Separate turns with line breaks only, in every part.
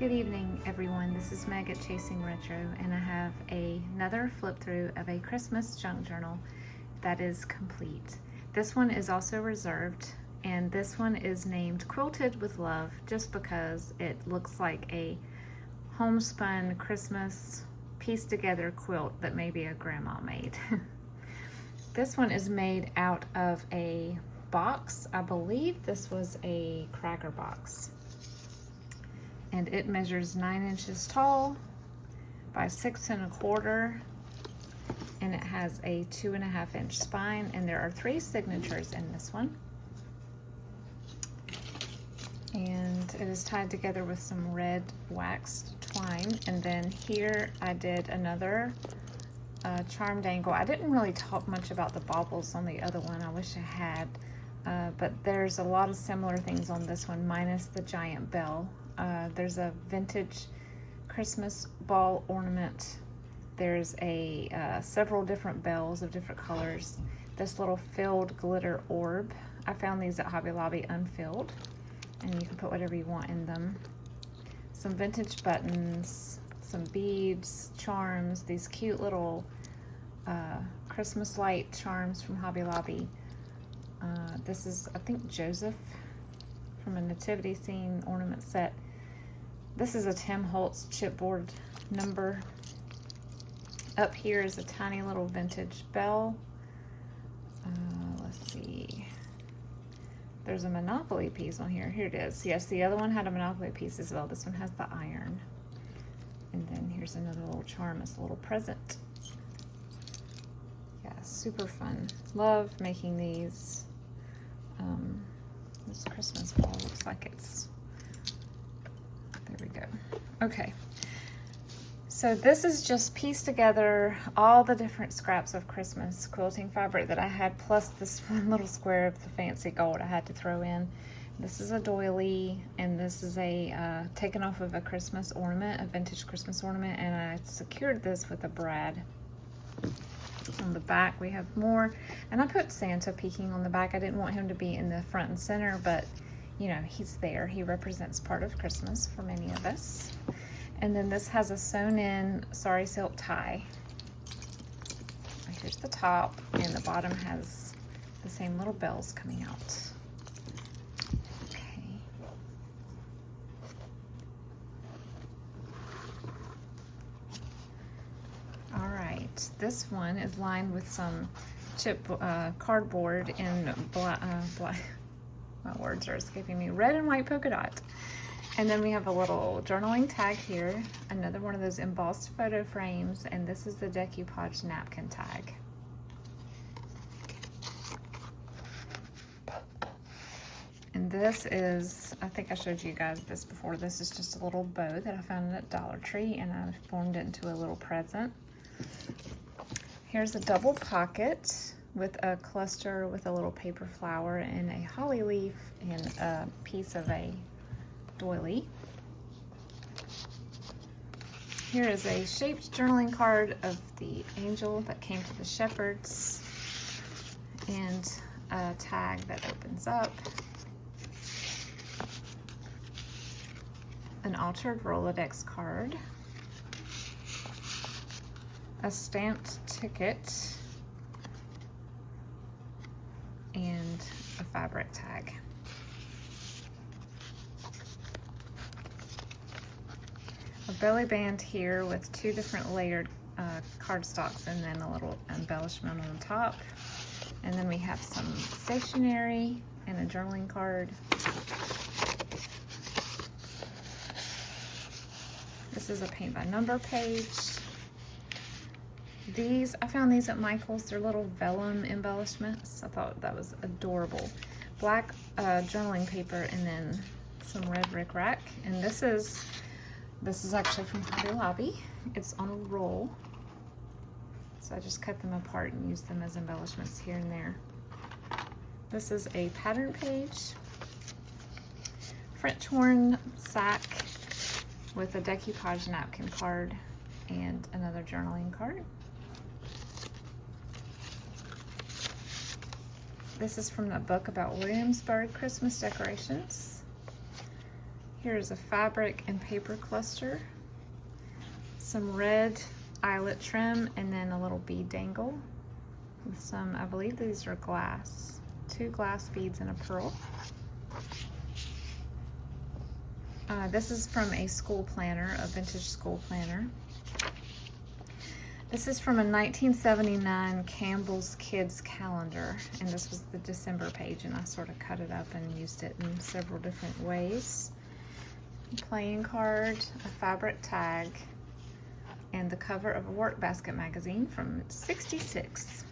Good evening, everyone. This is Meg at Chasing Retro, and I have another flip through of a Christmas junk journal that is complete. This one is also reserved, and this one is named Quilted with Love just because it looks like a homespun Christmas pieced together quilt that maybe a grandma made. This one is made out of a box. I believe this was a cracker box. And it measures 9 inches tall by 6 1/4, and it has a 2.5 inch spine, and there are 3 signatures in this one. And it is tied together with some red waxed twine. And then here I did another charm dangle. I didn't really talk much about the baubles on the other one. I wish I had, but there's a lot of similar things on this one, minus the giant bell. There's a vintage Christmas ball ornament. There's several different bells of different colors. This little filled glitter orb. I found these at Hobby Lobby unfilled, and you can put whatever you want in them. Some vintage buttons, some beads, charms, these cute little Christmas light charms from Hobby Lobby. This is, I think, Joseph from a nativity scene ornament set. This is a Tim Holtz chipboard number. Up here is a tiny little vintage bell. Let's see. There's a Monopoly piece on here. Here it is. Yes, the other one had a Monopoly piece as well. This one has the iron. And then here's another little charm. It's a little present. Yeah, super fun. Love making these. This Christmas ball looks like it's, there we go. Okay, so this is just pieced together all the different scraps of Christmas quilting fabric that I had, plus this one little square of the fancy gold I had to throw in. This is a doily, and this is a taken off of a Christmas ornament, a vintage Christmas ornament, and I secured this with a brad. On the back we have more, and I put Santa peeking on the back. I didn't want him to be in the front and center, but you know, he's there. He represents part of Christmas for many of us. And then this has a sewn in sari silk tie. Here's the top, and the bottom has the same little bells coming out. Okay. All right, this one is lined with some cardboard in black, my words are escaping me, red and white polka dot. And then we have a little journaling tag here, another one of those embossed photo frames, and this is the decoupage napkin tag. And this is, I think I showed you guys this before, this is just a little bow that I found at Dollar Tree, and I formed it into a little present. Here's a double pocket with a cluster with a little paper flower and a holly leaf and a piece of a doily. Here is a shaped journaling card of the angel that came to the shepherds, and a tag that opens up. An altered Rolodex card. A stamped ticket, and a fabric tag. A belly band here with 2 different layered cardstocks, and then a little embellishment on the top. And then we have some stationery and a journaling card. This is a paint by number page. These, I found these at Michael's. They're little vellum embellishments. I thought that was adorable. Black journaling paper, and then some red rickrack. And this is actually from Hobby Lobby. It's on a roll. So I just cut them apart and used them as embellishments here and there. This is a pattern page. French horn sack with a decoupage napkin card and another journaling card. This is from the book about Williamsburg Christmas decorations. Here's a fabric and paper cluster, some red eyelet trim, and then a little bead dangle with some, I believe these are glass, 2 glass beads and a pearl. This is from a school planner, a vintage school planner. This is from a 1979 Campbell's Kids Calendar, and this was the December page, and I sort of cut it up and used it in several different ways. A playing card, a fabric tag, and the cover of a Workbasket magazine from '66.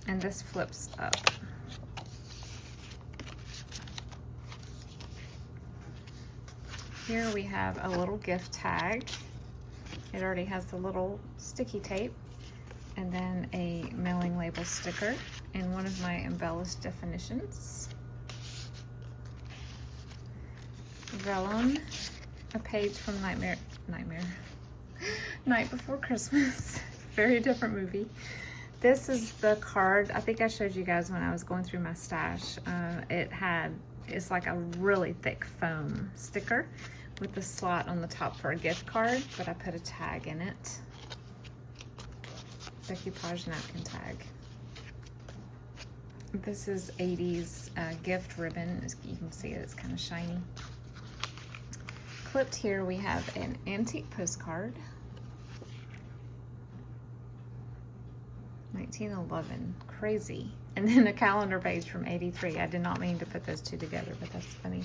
And this flips up. Here we have a little gift tag. It already has the little sticky tape, and then a mailing label sticker, and one of my embellished definitions. Vellum, a page from Night Before Christmas. Very different movie. This is the card I think I showed you guys when I was going through my stash. It's like a really thick foam sticker with the slot on the top for a gift card, but I put a tag in it. Decoupage napkin tag. This is 80s gift ribbon. As you can see, it's kind of shiny. Clipped here we have an antique postcard. 1911, crazy. And then a calendar page from '83. I did not mean to put those two together, but that's funny.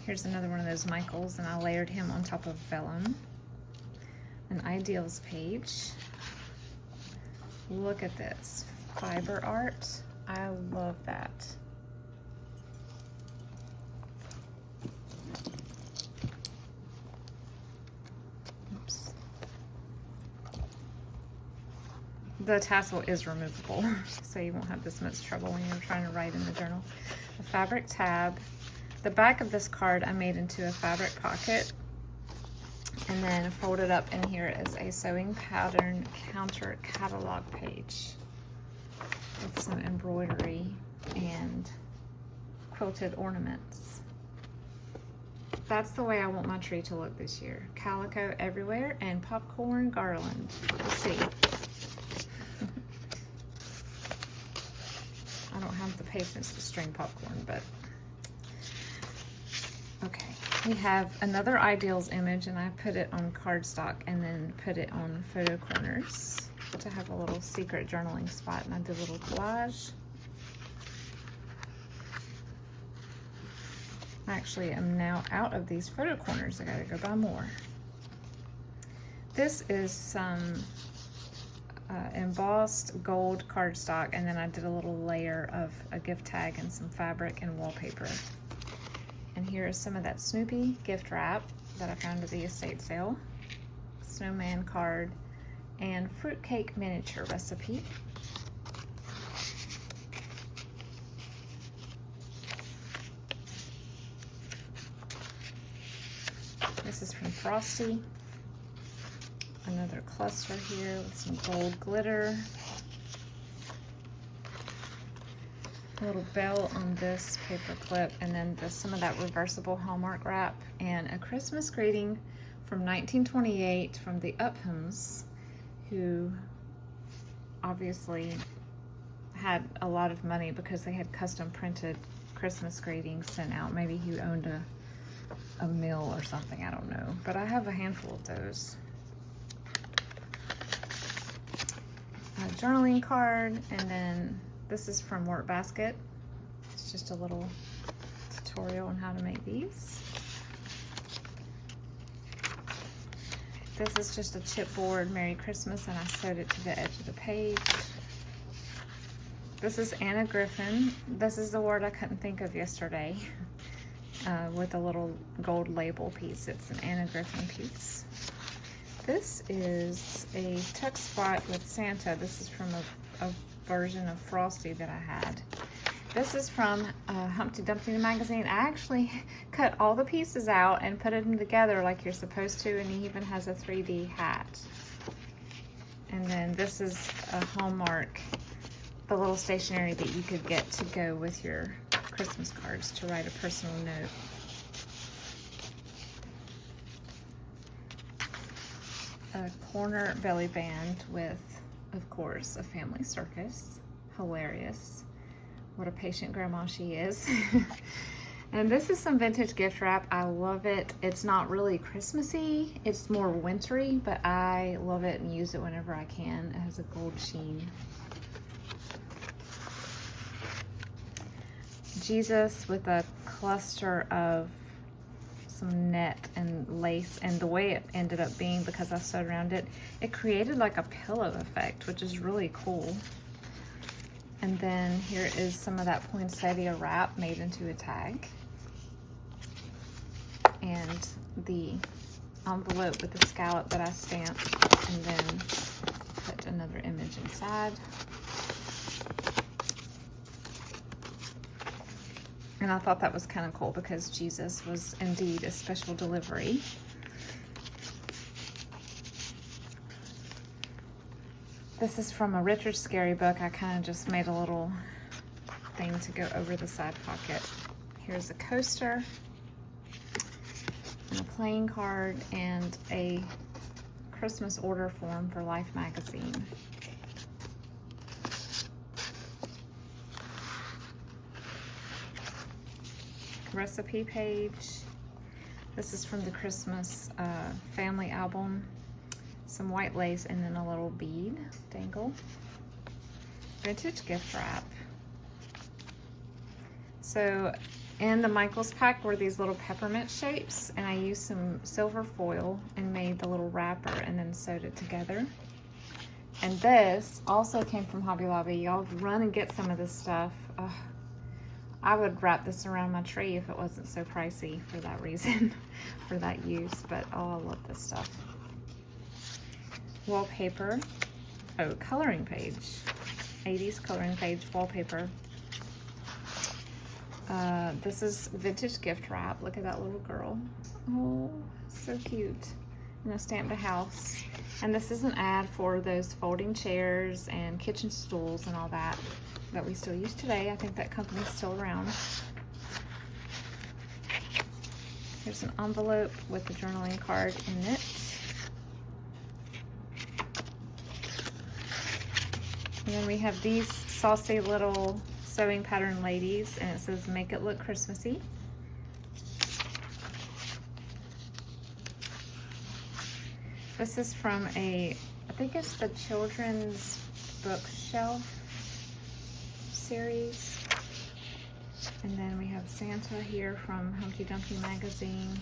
Here's another one of those Michaels, and I layered him on top of vellum. An ideals page. Look at this, fiber art. I love that. Oops. The tassel is removable, so you won't have this much trouble when you're trying to write in the journal. A fabric tab. The back of this card I made into a fabric pocket, and then folded up in here is a sewing pattern counter catalog page with some embroidery and quilted ornaments. That's the way I want my tree to look this year. Calico everywhere and popcorn garland. We'll see. I don't have the patience to string popcorn, but okay. We have another ideals image, and I put it on cardstock and then put it on photo corners to have a little secret journaling spot, and I did a little collage. I actually am now out of these photo corners. I gotta go buy more. This is some embossed gold cardstock, and then I did a little layer of a gift tag and some fabric and wallpaper. And here is some of that Snoopy gift wrap that I found at the estate sale. Snowman card and fruitcake miniature recipe. This is from Frosty. Another cluster here with some gold glitter. A little bell on this paper clip, and then some of that reversible Hallmark wrap, and a Christmas greeting from 1928 from the Uphams, who obviously had a lot of money because they had custom printed Christmas greetings sent out. Maybe he owned a mill or something, I don't know. But I have a handful of those. A journaling card, and then this is from Workbasket. It's just a little tutorial on how to make these. This is just a chipboard Merry Christmas, and I sewed it to the edge of the page. This is Anna Griffin. This is the word I couldn't think of yesterday with a little gold label piece. It's an Anna Griffin piece. This is a tuck spot with Santa. This is from a version of Frosty that I had. This is from Humpty Dumpty magazine. I actually cut all the pieces out and put them together like you're supposed to, and he even has a 3D hat. And then this is a Hallmark, the little stationery that you could get to go with your Christmas cards to write a personal note. A corner belly band with, of course, a family circus. Hilarious. What a patient grandma she is. And this is some vintage gift wrap. I love it. It's not really Christmassy. It's more wintry, but I love it and use it whenever I can. It has a gold sheen. Jesus with a cluster of some net and lace, and the way it ended up being, because I sewed around it, it created like a pillow effect, which is really cool. And then here is some of that poinsettia wrap made into a tag. And the envelope with the scallop that I stamped, and then put another image inside. And I thought that was kind of cool because Jesus was indeed a special delivery. This is from a Richard Scarry book. I kind of just made a little thing to go over the side pocket. Here's a coaster, and a playing card, and a Christmas order form for Life magazine. Recipe page. This is from the Christmas family album. Some white lace and then a little bead dangle. Vintage gift wrap. So in the Michaels pack were these little peppermint shapes, and I used some silver foil and made the little wrapper and then sewed it together. And this also came from Hobby Lobby. Y'all run and get some of this stuff. Ugh. I would wrap this around my tree if it wasn't so pricey for that reason, for that use, but oh, I love this stuff. Wallpaper, oh, coloring page, 80s coloring page wallpaper. This is vintage gift wrap. Look at that little girl. Oh, so cute. And I stamped a house. And this is an ad for those folding chairs and kitchen stools and all that we still use today. I think that company's still around. Here's an envelope with a journaling card in it. And then we have these saucy little sewing pattern ladies, and it says make it look Christmassy. This is from I think it's the children's bookshelf series. And then we have Santa here from Humpty Dumpty magazine.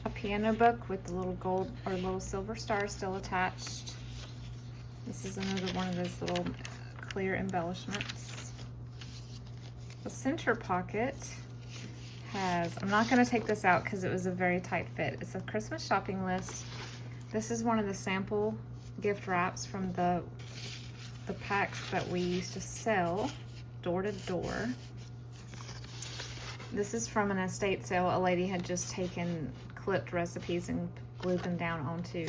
A piano book with the little gold or little silver star still attached. This is another one of those little clear embellishments. The center pocket has, I'm not going to take this out because it was a very tight fit. It's a Christmas shopping list. This is one of the sample gift wraps from the packs that we used to sell door to door. This is from an estate sale. A lady had just taken clipped recipes and glued them down onto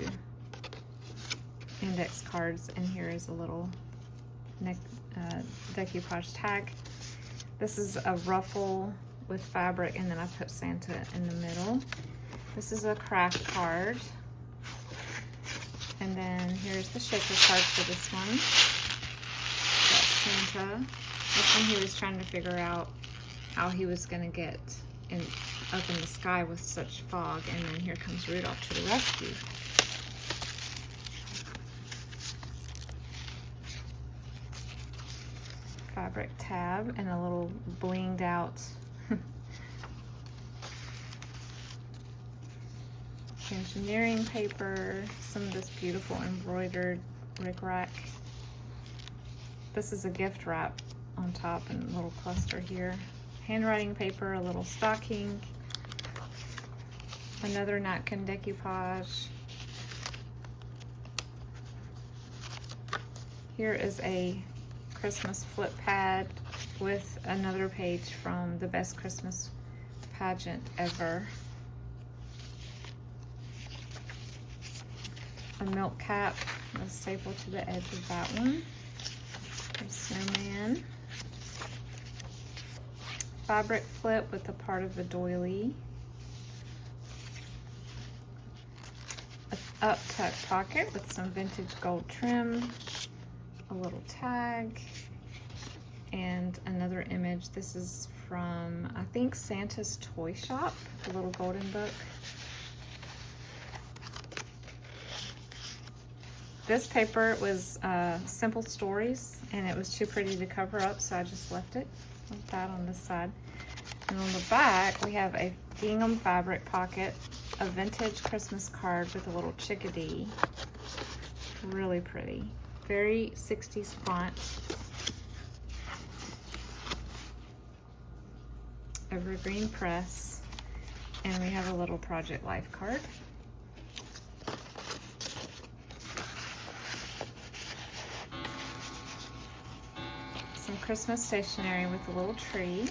index cards, and here is a little decoupage tag. This is a ruffle with fabric, and then I put Santa in the middle. This is a craft card. And then here's the shaker card for this one. Got Santa. This one he was trying to figure out how he was going to get up in the sky with such fog, and then here comes Rudolph to the rescue. Fabric tab and a little blinged out engineering paper, some of this beautiful embroidered rickrack. This is a gift wrap on top and a little cluster here. Handwriting paper, a little stocking, another napkin decoupage. Here is a Christmas flip pad with another page from the best Christmas pageant ever. A milk cap, a staple to the edge of that one. A snowman. fabric flip with a part of a doily, an up-tuck pocket with some vintage gold trim, a little tag, and another image. This is from, I think, Santa's Toy Shop, the little golden book. This paper was Simple Stories, and it was too pretty to cover up, so I just left it like that on this side. And on the back, we have a gingham fabric pocket, a vintage Christmas card with a little chickadee. Really pretty. Very 60s font. Evergreen press. And we have a little Project Life card. Some Christmas stationery with a little tree.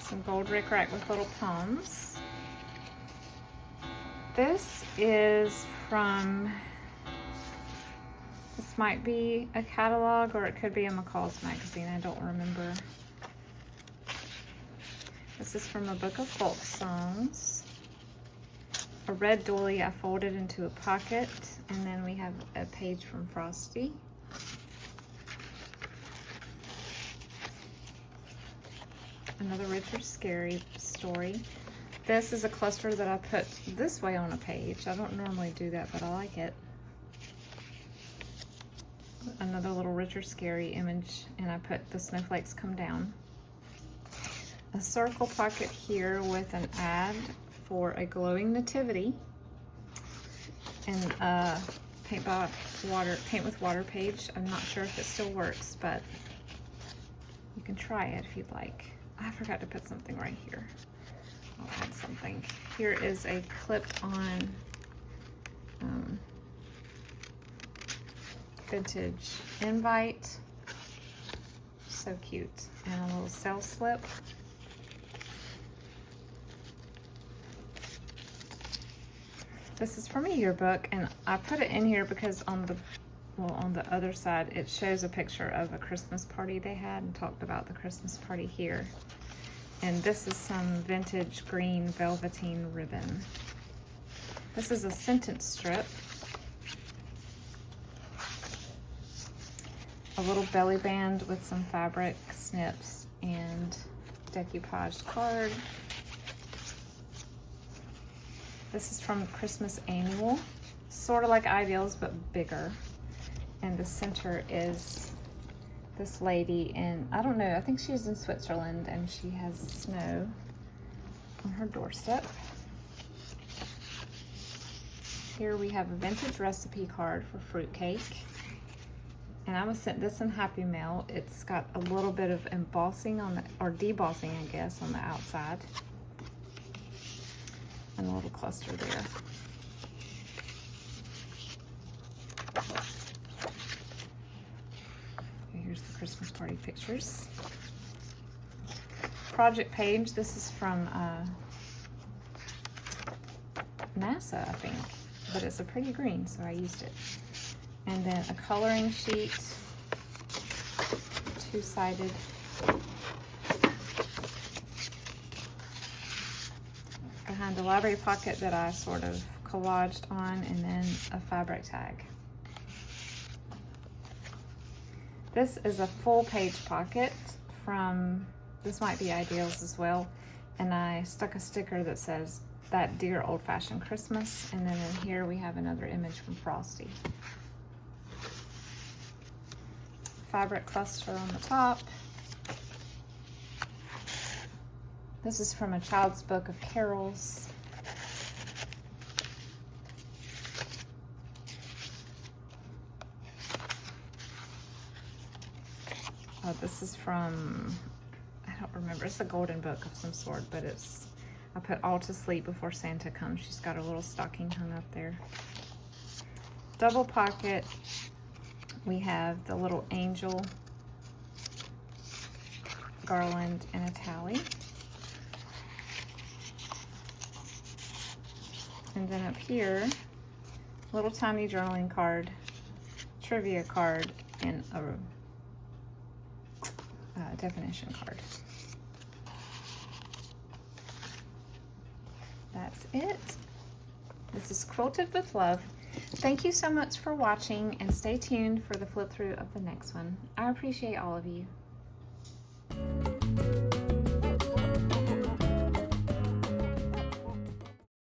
Some gold rickrack with little palms. This is from, this might be a catalog or it could be a McCall's magazine, I don't remember. This is from a book of folk songs. A red doily I folded into a pocket, and then we have a page from Frosty. Another Richard Scarry story. This is a cluster that I put this way on a page. I don't normally do that, but I like it. Another little Richard Scarry image, and I put the snowflakes come down. A circle pocket here with an ad for a glowing nativity, and paint with water page. I'm not sure if it still works, but you can try it if you'd like. I forgot to put something right here. I'll add something. Here is a clip-on vintage invite. So cute. And a little cell slip. This is from a yearbook, and I put it in here because on the other side, it shows a picture of a Christmas party they had and talked about the Christmas party here. And this is some vintage green velveteen ribbon. This is a sentence strip. A little belly band with some fabric snips and decoupage card. This is from Christmas Annual. Sort of like Ideals, but bigger. And the center is this lady, and I don't know, I think she's in Switzerland, and she has snow on her doorstep. Here we have a vintage recipe card for fruitcake, and I was sent this in Happy Mail. It's got a little bit of embossing on the, or debossing, I guess, on the outside, and a little cluster there. Here's the Christmas party pictures. Project page, this is from NASA, I think, but it's a pretty green, so I used it. And then a coloring sheet, two-sided. Behind the library pocket that I sort of collaged on, and then a fabric tag. This is a full page pocket from, this might be Ideals as well, and I stuck a sticker that says, "That dear old-fashioned Christmas," and then in here we have another image from Frosty. Fabric cluster on the top. This is from a child's book of carols. Oh, this is from, I don't remember, it's a golden book of some sort, but it's, I put All to Sleep Before Santa Comes. She's got a little stocking hung up there. Double pocket. We have the little angel garland and a tally. And then up here, little tiny journaling card, trivia card, and a definition card. that's it. This is Quilted with Love. Thank you so much for watching, and stay tuned for the flip through of the next one. I appreciate all of you.